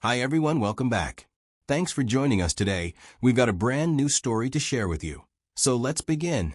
Hi everyone, welcome back. Thanks for joining us today. We've got a brand new story to share with you. So let's begin.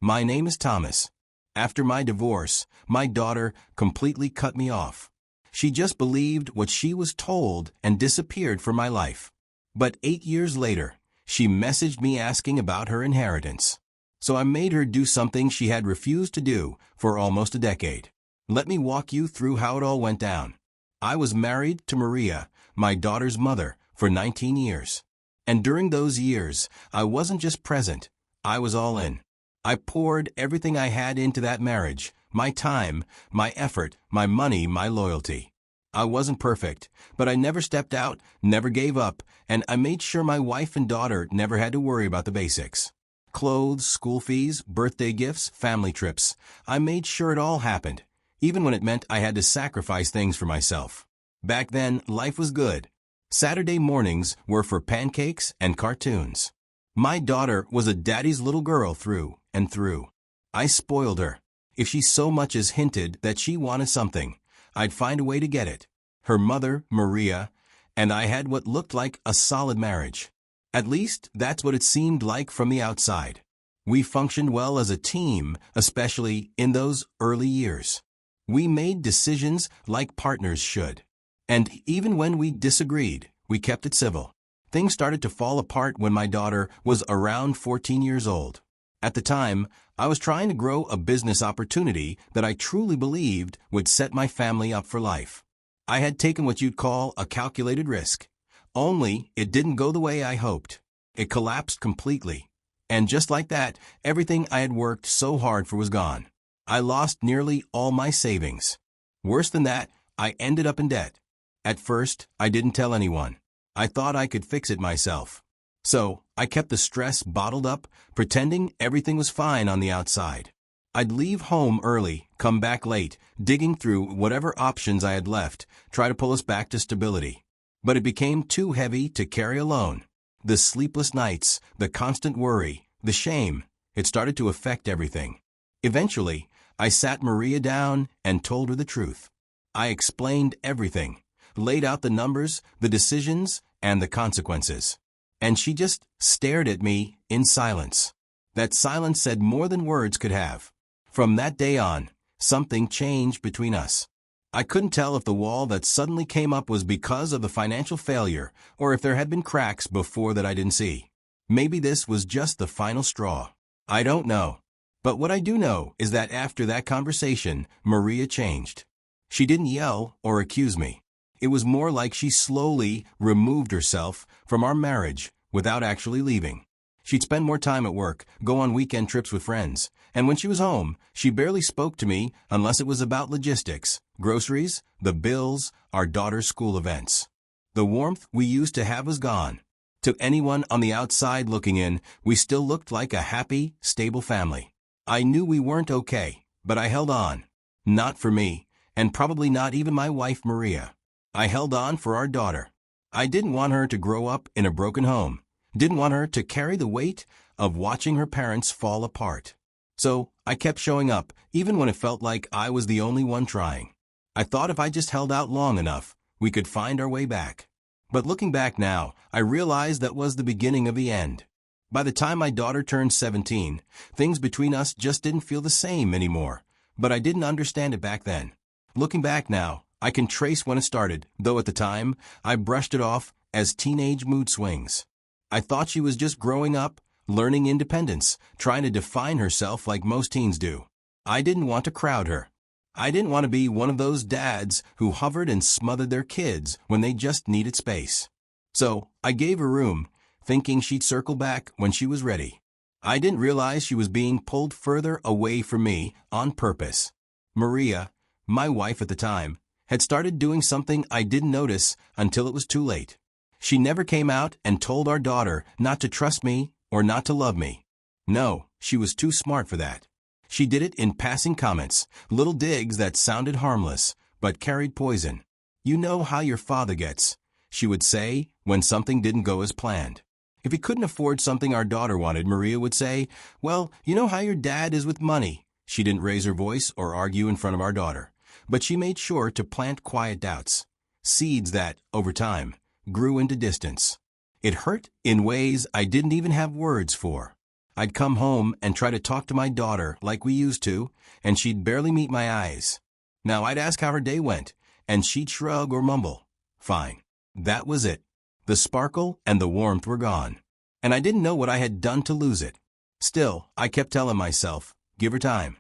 My name is Thomas. After my divorce, my daughter completely cut me off. She just believed what she was told and disappeared from my life. But 8 years later, she messaged me asking about her inheritance. So I made her do something she had refused to do for almost a decade. Let me walk you through how it all went down. I was married to Maria, my daughter's mother, for 19 years. And during those years, I wasn't just present, I was all in. I poured everything I had into that marriage, my time, my effort, my money, my loyalty. I wasn't perfect, but I never stepped out, never gave up, and I made sure my wife and daughter never had to worry about the basics. Clothes, school fees, birthday gifts, family trips. I made sure it all happened, even when it meant I had to sacrifice things for myself. Back then, life was good. Saturday mornings were for pancakes and cartoons. My daughter was a daddy's little girl through and through. I spoiled her. If she so much as hinted that she wanted something, I'd find a way to get it. Her mother, Maria, and I had what looked like a solid marriage. At least, that's what it seemed like from the outside. We functioned well as a team, especially in those early years. We made decisions like partners should. And even when we disagreed, we kept it civil. Things started to fall apart when my daughter was around 14 years old. At the time, I was trying to grow a business opportunity that I truly believed would set my family up for life. I had taken what you'd call a calculated risk. Only, it didn't go the way I hoped. It collapsed completely. And just like that, everything I had worked so hard for was gone. I lost nearly all my savings. Worse than that, I ended up in debt. At first, I didn't tell anyone. I thought I could fix it myself. So, I kept the stress bottled up, pretending everything was fine on the outside. I'd leave home early, come back late, digging through whatever options I had left, try to pull us back to stability. But it became too heavy to carry alone. The sleepless nights, the constant worry, the shame, it started to affect everything. Eventually, I sat Maria down and told her the truth. I explained everything. Laid out the numbers, the decisions, and the consequences. And she just stared at me in silence. That silence said more than words could have. From that day on, something changed between us. I couldn't tell if the wall that suddenly came up was because of the financial failure or if there had been cracks before that I didn't see. Maybe this was just the final straw. I don't know. But what I do know is that after that conversation, Maria changed. She didn't yell or accuse me. It was more like she slowly removed herself from our marriage without actually leaving. She'd spend more time at work, go on weekend trips with friends, and when she was home, she barely spoke to me unless it was about logistics, groceries, the bills, our daughter's school events. The warmth we used to have was gone. To anyone on the outside looking in, we still looked like a happy, stable family. I knew we weren't okay, but I held on. Not for me, and probably not even my wife Maria. I held on for our daughter. I didn't want her to grow up in a broken home. Didn't want her to carry the weight of watching her parents fall apart. So I kept showing up, even when it felt like I was the only one trying. I thought if I just held out long enough, we could find our way back. But looking back now, I realized that was the beginning of the end. By the time my daughter turned 17, things between us just didn't feel the same anymore. But I didn't understand it back then. Looking back now, I can trace when it started, though at the time, I brushed it off as teenage mood swings. I thought she was just growing up, learning independence, trying to define herself like most teens do. I didn't want to crowd her. I didn't want to be one of those dads who hovered and smothered their kids when they just needed space. So, I gave her room, thinking she'd circle back when she was ready. I didn't realize she was being pulled further away from me on purpose. Maria, my wife at the time, had started doing something I didn't notice until it was too late. She never came out and told our daughter not to trust me or not to love me. No, she was too smart for that. She did it in passing comments, little digs that sounded harmless, but carried poison. You know how your father gets, she would say when something didn't go as planned. If he couldn't afford something our daughter wanted, Maria would say, "Well, you know how your dad is with money." She didn't raise her voice or argue in front of our daughter, but she made sure to plant quiet doubts. seeds that, over time, grew into distance. It hurt in ways I didn't even have words for. I'd come home and try to talk to my daughter like we used to, and she'd barely meet my eyes. Now I'd ask how her day went, and she'd shrug or mumble, "Fine." That was it. The sparkle and the warmth were gone. And I didn't know what I had done to lose it. Still, I kept telling myself, give her time.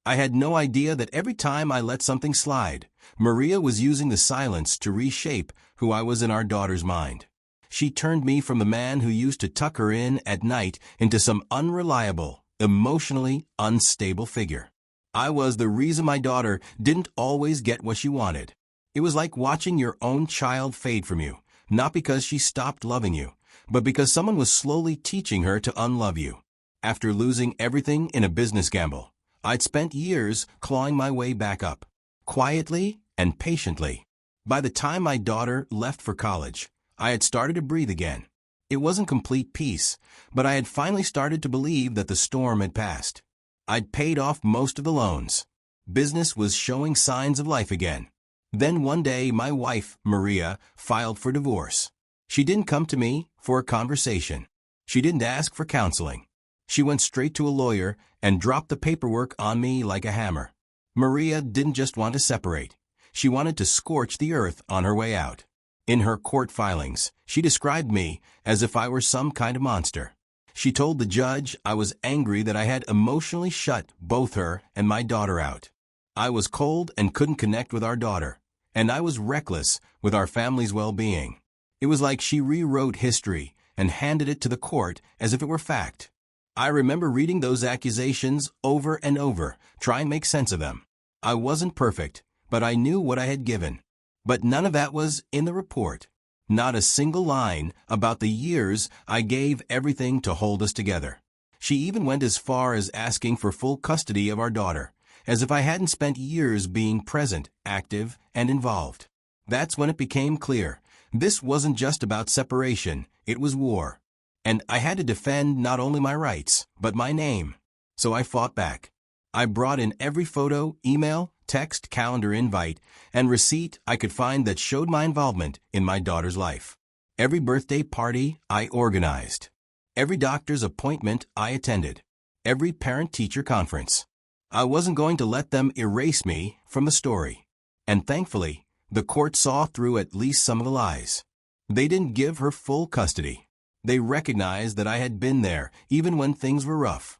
I had no idea that every time I let something slide, Maria was using the silence to reshape who I was in our daughter's mind. She turned me from the man who used to tuck her in at night into some unreliable, emotionally unstable figure. I was the reason my daughter didn't always get what she wanted. It was like watching your own child fade from you, not because she stopped loving you, but because someone was slowly teaching her to unlove you. After losing everything in a business gamble, I'd spent years clawing my way back up, quietly and patiently. By the time my daughter left for college, I had started to breathe again. It wasn't complete peace, but I had finally started to believe that the storm had passed. I'd paid off most of the loans. Business was showing signs of life again. Then one day my wife, Maria, filed for divorce. She didn't come to me for a conversation. She didn't ask for counseling. She went straight to a lawyer and dropped the paperwork on me like a hammer. Maria didn't just want to separate. She wanted to scorch the earth on her way out. In her court filings, she described me as if I were some kind of monster. She told the judge I was angry that I had emotionally shut both her and my daughter out. I was cold and couldn't connect with our daughter, and I was reckless with our family's well-being. It was like she rewrote history and handed it to the court as if it were fact. I remember reading those accusations over and over, trying to make sense of them. I wasn't perfect, but I knew what I had given. But none of that was in the report. Not a single line about the years I gave everything to hold us together. She even went as far as asking for full custody of our daughter, as if I hadn't spent years being present, active, and involved. That's when it became clear. This wasn't just about separation, it was war. And I had to defend not only my rights, but my name. So I fought back. I brought in every photo, email, text, calendar invite, and receipt I could find that showed my involvement in my daughter's life. Every birthday party I organized. Every doctor's appointment I attended. Every parent-teacher conference. I wasn't going to let them erase me from the story. And thankfully, the court saw through at least some of the lies. They didn't give her full custody. They recognized that I had been there, even when things were rough.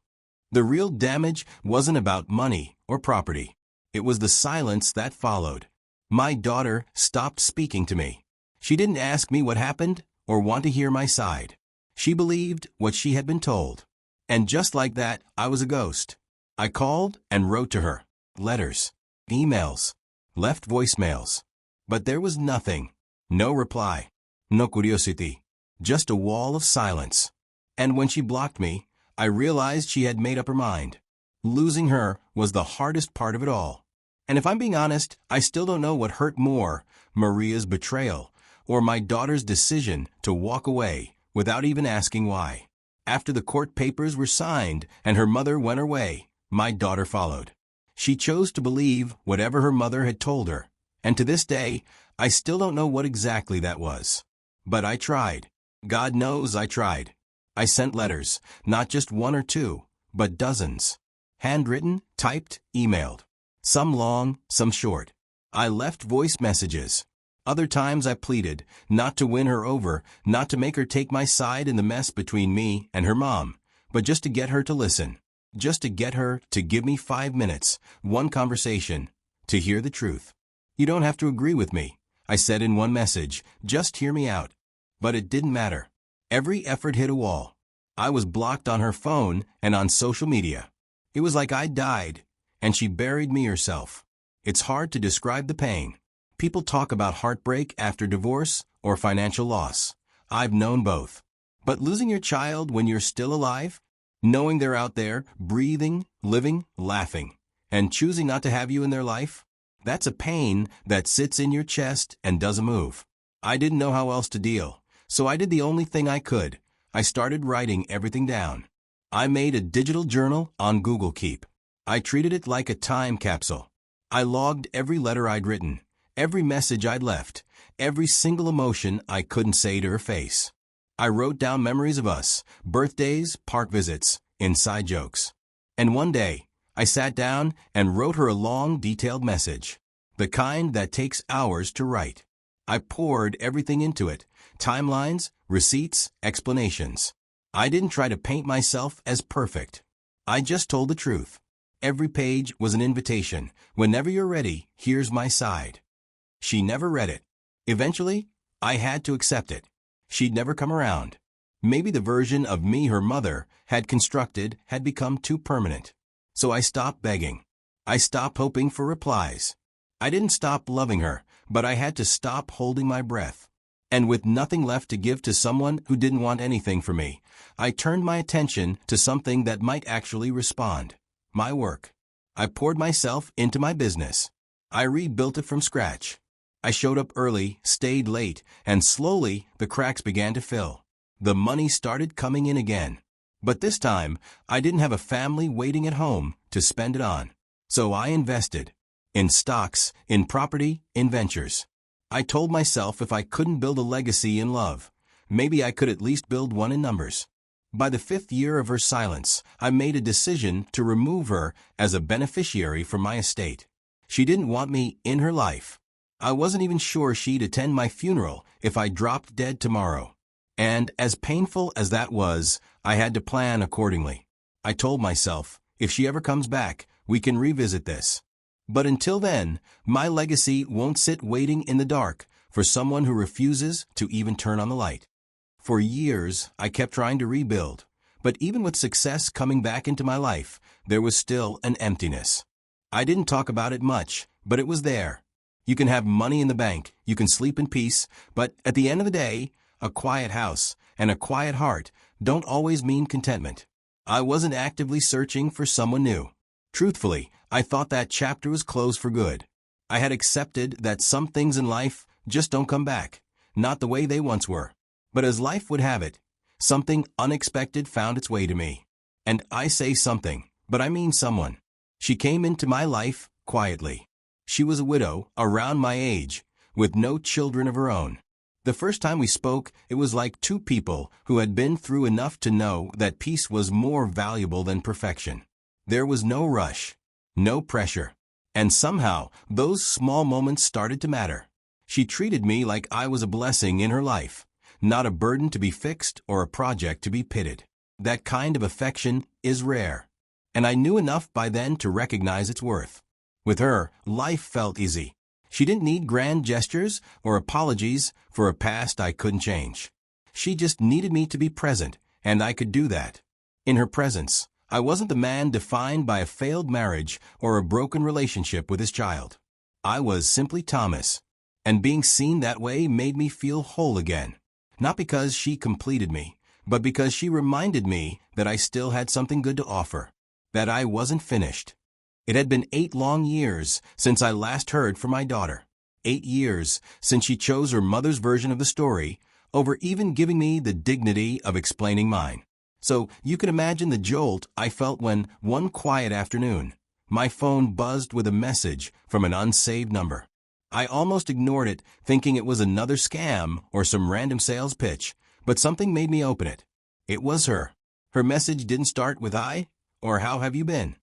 The real damage wasn't about money or property. It was the silence that followed. My daughter stopped speaking to me. She didn't ask me what happened or want to hear my side. She believed what she had been told. And just like that, I was a ghost. I called and wrote to her. Letters, emails, left voicemails. But there was nothing. No reply. No curiosity. Just a wall of silence. And when she blocked me, I realized she had made up her mind. Losing her was the hardest part of it all. And if I'm being honest, I still don't know what hurt more, Maria's betrayal or my daughter's decision to walk away without even asking why. After the court papers were signed and her mother went her way, my daughter followed. She chose to believe whatever her mother had told her. And to this day, I still don't know what exactly that was. But I tried. God knows I tried. I sent letters, not just one or two, but dozens. Handwritten, typed, emailed. Some long, some short. I left voice messages. Other times I pleaded, not to win her over, not to make her take my side in the mess between me and her mom, but just to get her to listen. Just to get her to give me 5 minutes, one conversation, to hear the truth. You don't have to agree with me, I said in one message, just hear me out. But it didn't matter. Every effort hit a wall. I was blocked on her phone and on social media. It was like I died, and she buried me herself. It's hard to describe the pain. People talk about heartbreak after divorce or financial loss. I've known both. But losing your child when you're still alive, knowing they're out there, breathing, living, laughing, and choosing not to have you in their life, that's a pain that sits in your chest and doesn't move. I didn't know how else to deal. So I did the only thing I could. I started writing everything down. I made a digital journal on Google Keep. I treated it like a time capsule. I logged every letter I'd written, every message I'd left, every single emotion I couldn't say to her face. I wrote down memories of us, birthdays, park visits, inside jokes. And one day, I sat down and wrote her a long, detailed message. The kind that takes hours to write. I poured everything into it. Timelines, receipts, explanations. I didn't try to paint myself as perfect. I just told the truth. Every page was an invitation. Whenever you're ready, here's my side. She never read it. Eventually, I had to accept it. She'd never come around. Maybe the version of me her mother had constructed had become too permanent. So I stopped begging. I stopped hoping for replies. I didn't stop loving her, but I had to stop holding my breath. And with nothing left to give to someone who didn't want anything from me, I turned my attention to something that might actually respond. My work. I poured myself into my business. I rebuilt it from scratch. I showed up early, stayed late, and slowly the cracks began to fill. The money started coming in again. But this time, I didn't have a family waiting at home to spend it on. So I invested. In stocks, in property, in ventures. I told myself if I couldn't build a legacy in love, maybe I could at least build one in numbers. By the 5th year of her silence, I made a decision to remove her as a beneficiary from my estate. She didn't want me in her life. I wasn't even sure she'd attend my funeral if I dropped dead tomorrow. And as painful as that was, I had to plan accordingly. I told myself, if she ever comes back, we can revisit this. But until then, my legacy won't sit waiting in the dark for someone who refuses to even turn on the light. For years, I kept trying to rebuild, but even with success coming back into my life, there was still an emptiness. I didn't talk about it much, but it was there. You can have money in the bank, you can sleep in peace, but at the end of the day, a quiet house and a quiet heart don't always mean contentment. I wasn't actively searching for someone new. Truthfully, I thought that chapter was closed for good. I had accepted that some things in life just don't come back, not the way they once were. But as life would have it, something unexpected found its way to me. And I say something, but I mean someone. She came into my life quietly. She was a widow, around my age, with no children of her own. The first time we spoke, it was like two people who had been through enough to know that peace was more valuable than perfection. There was no rush, no pressure. And somehow, those small moments started to matter. She treated me like I was a blessing in her life, not a burden to be fixed or a project to be pitted. That kind of affection is rare. And I knew enough by then to recognize its worth. With her, life felt easy. She didn't need grand gestures or apologies for a past I couldn't change. She just needed me to be present, and I could do that. In her presence, I wasn't the man defined by a failed marriage or a broken relationship with his child. I was simply Thomas, and being seen that way made me feel whole again. Not because she completed me, but because she reminded me that I still had something good to offer, that I wasn't finished. It had been 8 long years since I last heard from my daughter. 8 years since she chose her mother's version of the story over even giving me the dignity of explaining mine. So you can imagine the jolt I felt when, one quiet afternoon, my phone buzzed with a message from an unsaved number. I almost ignored it, thinking it was another scam or some random sales pitch, but something made me open it. It was her. Her message didn't start with "Hi" or "How have you been?"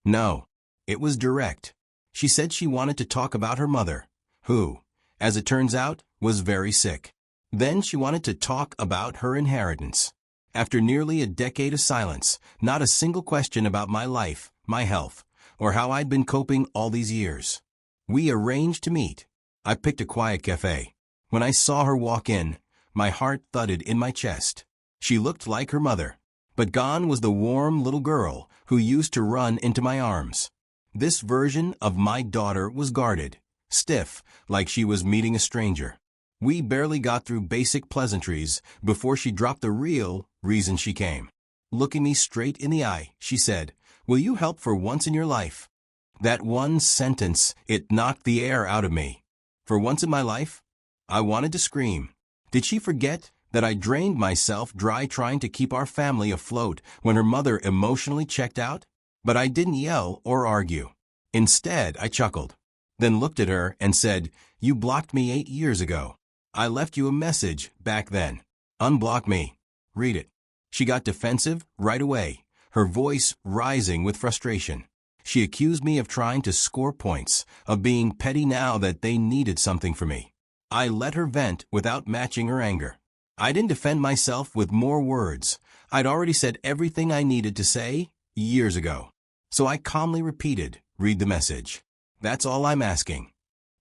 No, it was direct. She said she wanted to talk about her mother, who, as it turns out, was very sick. Then she wanted to talk about her inheritance. After nearly a decade of silence, not a single question about my life, my health, or how I'd been coping all these years. We arranged to meet. I picked a quiet cafe. When I saw her walk in, my heart thudded in my chest. She looked like her mother, but gone was the warm little girl who used to run into my arms. This version of my daughter was guarded, stiff, like she was meeting a stranger. We barely got through basic pleasantries before she dropped the real reason she came. Looking me straight in the eye, she said, "Will you help for once in your life?" That one sentence, it knocked the air out of me. For once in my life, I wanted to scream. Did she forget that I drained myself dry trying to keep our family afloat when her mother emotionally checked out? But I didn't yell or argue. Instead, I chuckled. then looked at her and said, "You blocked me 8 years ago. I left you a message back then. Unblock me. Read it." She got defensive right away, her voice rising with frustration. She accused me of trying to score points, of being petty now that they needed something from me. I let her vent without matching her anger. I didn't defend myself with more words. I'd already said everything I needed to say years ago. So I calmly repeated, "Read the message. That's all I'm asking."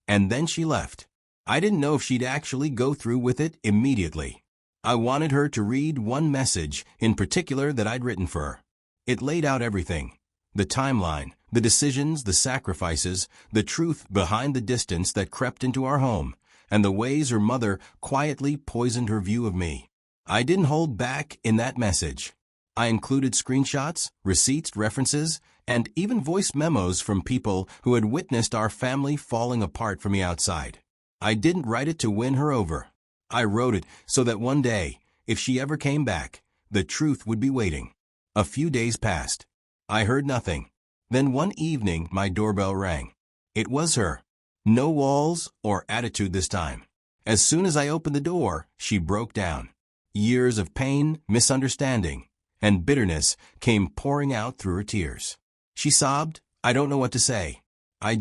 And then she left. I didn't know if she'd actually go through with it immediately. I wanted her to read one message in particular that I'd written for her. It laid out everything. The timeline, the decisions, the sacrifices, the truth behind the distance that crept into our home, and the ways her mother quietly poisoned her view of me. I didn't hold back in that message. I included screenshots, receipts, references, and even voice memos from people who had witnessed our family falling apart from the outside. I didn't write it to win her over. I wrote it so that one day, if she ever came back, the truth would be waiting. A few days passed. I heard nothing. Then one evening my doorbell rang. It was her. No walls or attitude this time. As soon as I opened the door, she broke down. Years of pain, misunderstanding, and bitterness came pouring out through her tears. She sobbed, "I don't know what to say. I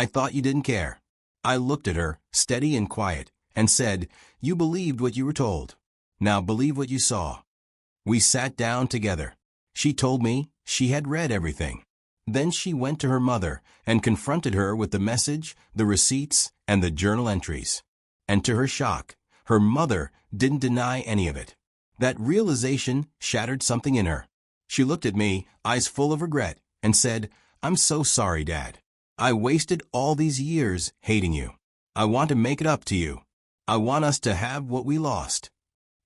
thought you didn't care." I looked at her, steady and quiet, and said, "You believed what you were told. Now believe what you saw." We sat down together. She told me she had read everything. Then she went to her mother and confronted her with the message, the receipts, and the journal entries. And to her shock, her mother didn't deny any of it. That realization shattered something in her. She looked at me, eyes full of regret, and said, "I'm so sorry, Dad. I wasted all these years hating you. I want to make it up to you. I want us to have what we lost."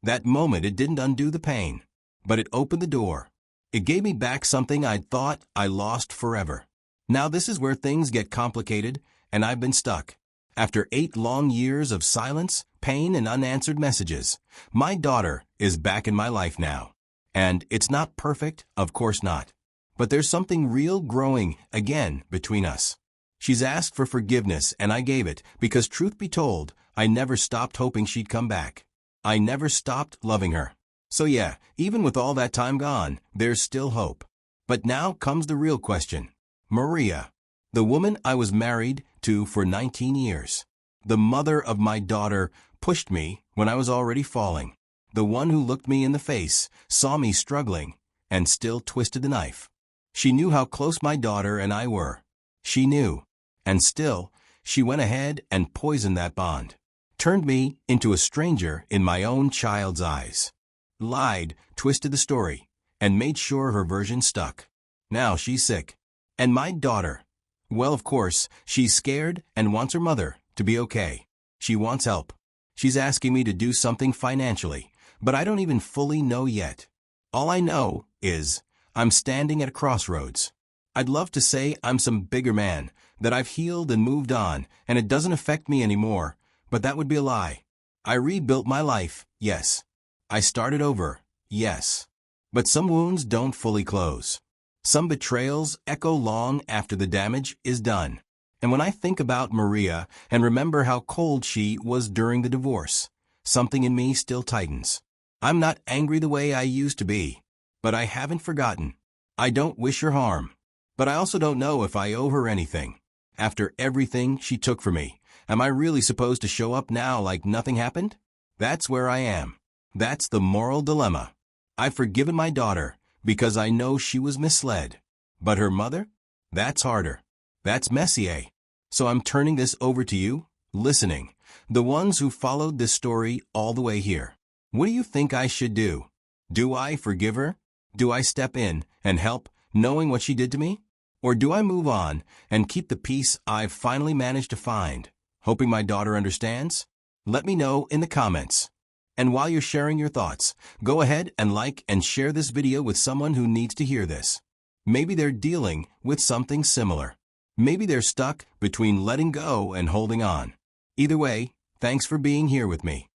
That moment, it didn't undo the pain, but it opened the door. It gave me back something I'd thought I lost forever. Now this is where things get complicated, and I've been stuck. After 8 long years of silence, pain, and unanswered messages, my daughter is back in my life now. And it's not perfect, of course not. But there's something real growing again between us. She's asked for forgiveness, and I gave it, because truth be told, I never stopped hoping she'd come back. I never stopped loving her. So yeah, even with all that time gone, there's still hope. But now comes the real question. Maria, the woman I was married to for 19 years, the mother of my daughter, pushed me when I was already falling. The one who looked me in the face, saw me struggling, and still twisted the knife. She knew how close my daughter and I were. She knew. And still, she went ahead and poisoned that bond. Turned me into a stranger in my own child's eyes. Lied, twisted the story, and made sure her version stuck. Now she's sick. And my daughter, well, of course, she's scared and wants her mother to be okay. She wants help. She's asking me to do something financially, but I don't even fully know yet. All I know is I'm standing at a crossroads. I'd love to say I'm some bigger man, that I've healed and moved on, and it doesn't affect me anymore, but that would be a lie. I rebuilt my life, yes. I started over, yes. But some wounds don't fully close. Some betrayals echo long after the damage is done. And when I think about Maria and remember how cold she was during the divorce, something in me still tightens. I'm not angry the way I used to be, but I haven't forgotten. I don't wish her harm, but I also don't know if I owe her anything. After everything she took from me, am I really supposed to show up now like nothing happened? That's where I am. That's the moral dilemma. I've forgiven my daughter because I know she was misled. But her mother? That's harder. That's messy, eh? So I'm turning this over to you, listening, the ones who followed this story all the way here. What do you think I should do? Do I forgive her? Do I step in and help, knowing what she did to me? Or do I move on and keep the peace I've finally managed to find, hoping my daughter understands? Let me know in the comments. And while you're sharing your thoughts, go ahead and like and share this video with someone who needs to hear this. Maybe they're dealing with something similar. Maybe they're stuck between letting go and holding on. Either way, thanks for being here with me.